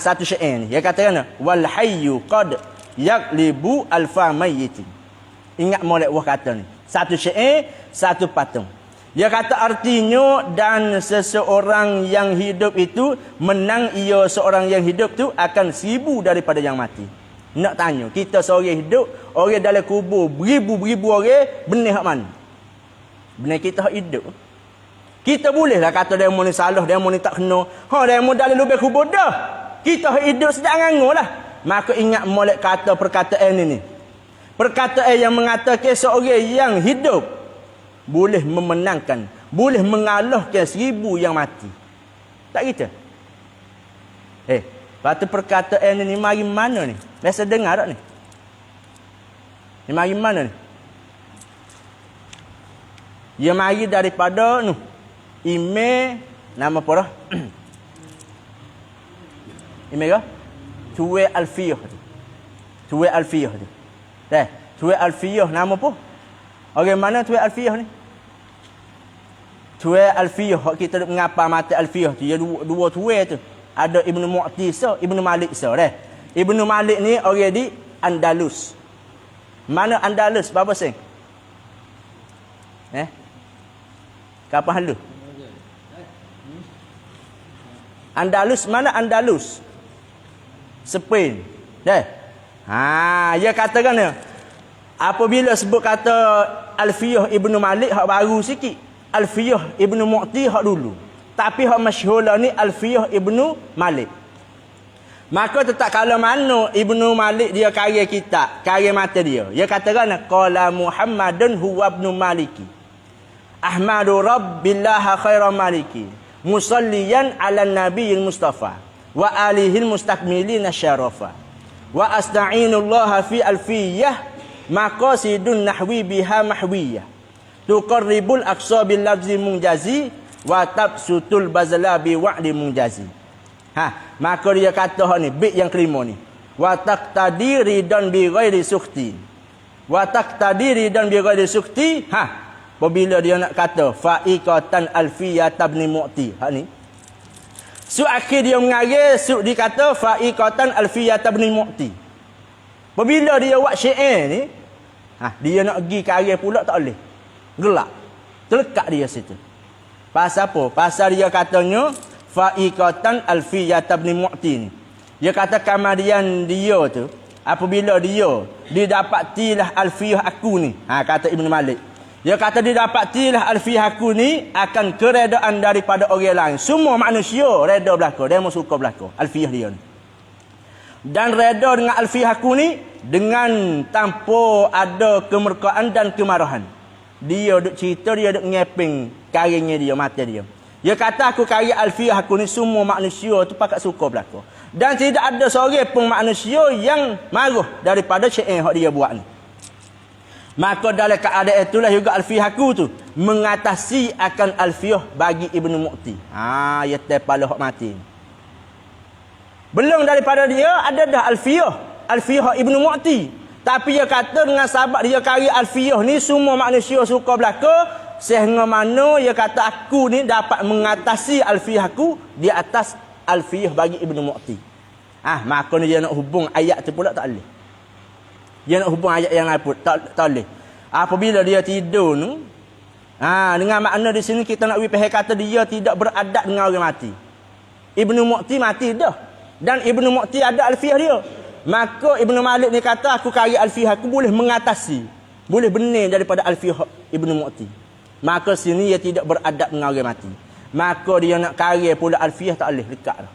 Satu syair ni. Dia kata kan, wal hayyu qad yaglibu alfa mayyitin. Ingat molek wah kata ni. Satu syair, satu patung. Dia kata artinya dan seseorang yang hidup itu menang ia seorang yang hidup tu akan 1000 daripada yang mati. Nak tanya, kita seorang hidup, orang dalam kubur beribu-beribu orang, benih hak mana? Benih kita hak hidup. Kita bolehlah kata demo ni salah, demo ni tak kena. Demo dalam lubang kubur dah. Kita hak hidup sedang ngangolah. Maka ingat molek kata perkataan ini. Perkataan yang mengatakan seorang yang hidup boleh memenangkan, boleh mengalahkan 1000 yang mati. Tak kita? Lepas tu perkataan ni mari mana ni? Biasa dengar tak ni? Ni mari mana ni? Dia mari daripada Imam nama apa dah? Imam ke? Tuwe Alfiyah tu. Tuwe Alfiyah tu. Tuwe Alfiyah nama apa? Orang mana Tuwe Alfiyah ni? Tuwe Alfiyah, kita mengapa mata Alfiyah tu, dia dua tuwe tu. Ada Ibnu Mu'ti Ibnu Malik Ibnu Malik ni orang di Andalus. Mana Andalus? Berapa sen? Kapan halu? Andalus, mana Andalus? Spain. Dia katakan ni, apabila sebut kata Alfiyah Ibnu Malik hak baru sikit. Alfiyah Ibnu Mu'ti hak dulu. Tapi hak masyhur lah ni Alfiyah Ibnu Malik. Maka tetap kalau mana Ibnu Malik dia karya kitab, karya mata dia. Dia katakan qala Muhammadun huwa ibnu Maliki. Ahmadu rabbillaha khairan maliki. Musalliyan ala nabiyil mustafa wa alihil mustakmilina syarafa. Wa asta'inullaha fi alfiyah maqasidun nahwi biha mahwiyah. Tuqarribul aqsa bil lafzi munjazi wa tabsutul bazla bi wa'di munjazi. Maka dia kata ni bait yang kelima ni. Wa taqtadi ridan bi ghairi sukhti. Wa taqtadi ridan bi ghairi sukhti. Apabila dia nak kata fa'iqatan alfiyah tabni mu'ti. Hak ni. Akhir dia mengarang dikata fa'iqatan alfiyah tabni mu'ti. Apabila dia buat syair ni, dia nak pergi karya pula tak boleh. Gelak. Terlekat dia situ. Pasal apa? Pasal dia katanya fa'iqatan alfiyah tabni mu'ti ni. Dia kata kemudian dia tu apabila dia didapatilah alfiyah aku ni. Kata Ibnu Malik. Dia kata didapatilah alfiyah aku ni akan keredaan daripada orang lain. Semua manusia reda belaka, dia mau suka belaka alfiyah dia ni. Dan reda dengan alfiyah aku ni dengan tanpa ada kemurkaan dan kemarahan. Dia duk cerita, dia duk ngeping karyanya dia, mata dia. Dia kata aku karya alfiyah aku ni semua manusia tu pakat suka belaka. Dan tidak ada seorang pun manusia yang marah daripada syair yang dia buat ni. Maka dalam keadaan itulah juga alfiyah aku tu mengatasi akan alfiyah bagi Ibnu Mu'ti. Ya tepala hak mati. Belum daripada dia ada dah alfiyah Ibnu Mu'ti. Tapi dia kata dengan sahabat dia karya alfiyah ni semua manusia suka belaka. Sehingga mana dia kata aku ni dapat mengatasi alfiyah aku di atas alfiyah bagi Ibnu Mu'ti. Maka ni dia nak hubung ayat tu pula tak boleh. Dia nak hubung ayat yang lain pun tak boleh. Apabila dia tidur ni, dengan makna di sini kita nak wipah kata dia tidak beradab dengan orang mati. Ibnu Mu'ti mati dah. Dan Ibnu Mu'ti ada alfiyah dia. Maka Ibnu Malik ni kata aku karya alfiyah aku boleh mengatasi, boleh benar daripada alfiyah Ibnu Mu'ti. Maka sini dia tidak beradab dengan orang mati. Maka dia nak karya pula alfiyah tak boleh dekat dah.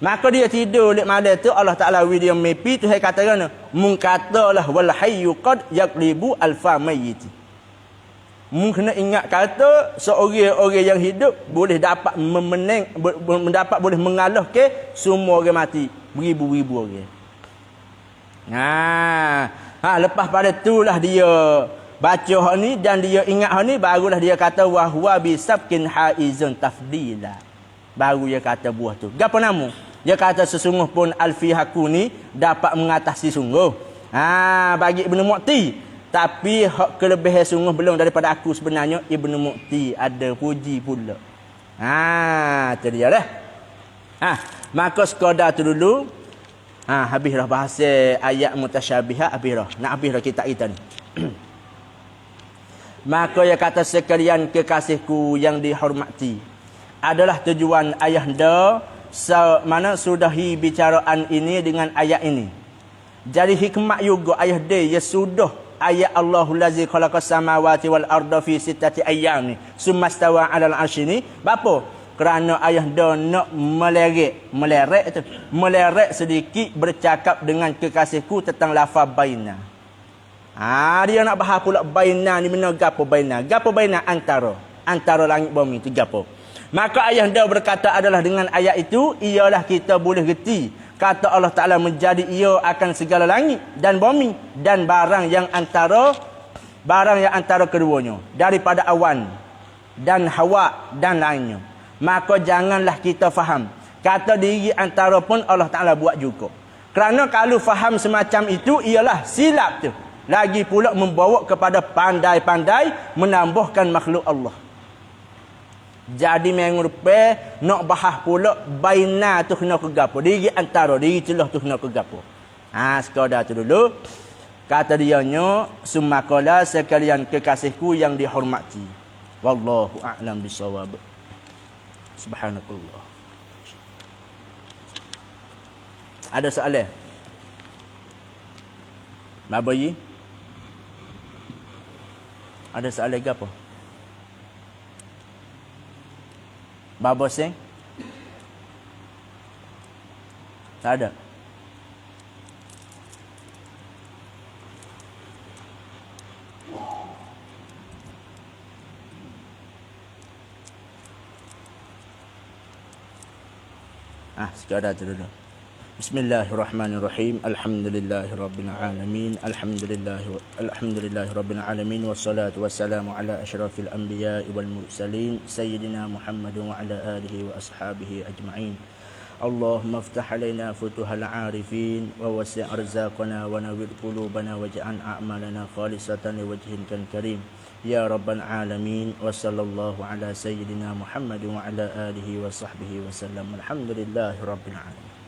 Maka dia tidur lek malam tu Allah Taala wi dia mimpi tu, hai kata kan mun katalah wal hayyu qad yaqlibu alfa mayyit. Mun kena ingat kata seorang-orang yang hidup boleh dapat mendapat boleh mengalah ke semua orang mati beribu-ribu orang. Lepas pada itulah dia baca hak ni dan dia ingat hak ni, barulah dia kata wa huwa bisabkin haizun tafdila. Baru dia kata buah tu. Gapo nama? Dia kata sesungguh pun alfihaku ni dapat mengatasi sungguh. Bagi Ibnu Mu'ti. Tapi hak kelebihan sungguh belum daripada aku sebenarnya Ibnu Mu'ti ada puji pula. Itu dia dah. Maka sekadar tu dulu. Habislah bahasa ayat mutasyabihat, habislah. Nak habislah kitab kita ni. Maka dia kata sekalian kekasihku yang dihormati. Adalah tujuan ayahanda mana sudahi bicaraan ini dengan ayat ini. Jadi hikmat juga ayahda ya sudah ayat Allahul Lazi khalaqas samawati wal arda fi sittati ayyam ni sumastawa 'alal 'arsy ni. Bapa? Kerana ayahda nak melerak sedikit bercakap dengan kekasihku tentang lafaz baina. Dia nak bahas pula baina ni mana gapo baina? Gapo baina antara langit bumi tu gapo? Maka ayahanda berkata adalah dengan ayat itu ialah kita boleh reti kata Allah Taala menjadi ia akan segala langit dan bumi dan barang yang antara keduanya daripada awan dan hawa dan lainnya. Maka janganlah kita faham kata diri antara pun Allah Taala buat juga. Kerana kalau faham semacam itu ialah silap tu. Lagi pula membawa kepada pandai-pandai menambahkan makhluk Allah. Jadi mengurupe nak bahas pula baina tu kena ke gapo, diri antara diri celah tu kena ke gapo. Sekadar tu dulu. Kata dianya sumakala sekalian kekasihku yang dihormati. Wallahu a'lam bisawab. Subhanakallah. Ada soalan? Babayi? Ada soalan gapo? Baba Seng? Tak ada. Sekadar tu dulu. Bismillahirrahmanirrahim. Alhamdulillahirabbil alamin. Alhamdulillahirabbil alamin wassalatu wassalamu ala asyrafil anbiya'i wal mursalin sayyidina Muhammad wa ala alihi wa ashabihi ajma'in. Allahumma iftah alaina futuhal arifin wa wasi' arzaqana wa nawwir qulubana waj'al a'malana khalisatan liwajhikal karim. Ya rabbal alamin wa sallallahu ala sayyidina Muhammad wa ala alihi wa sahbihi wa sallam. Alhamdulillahirabbil alamin.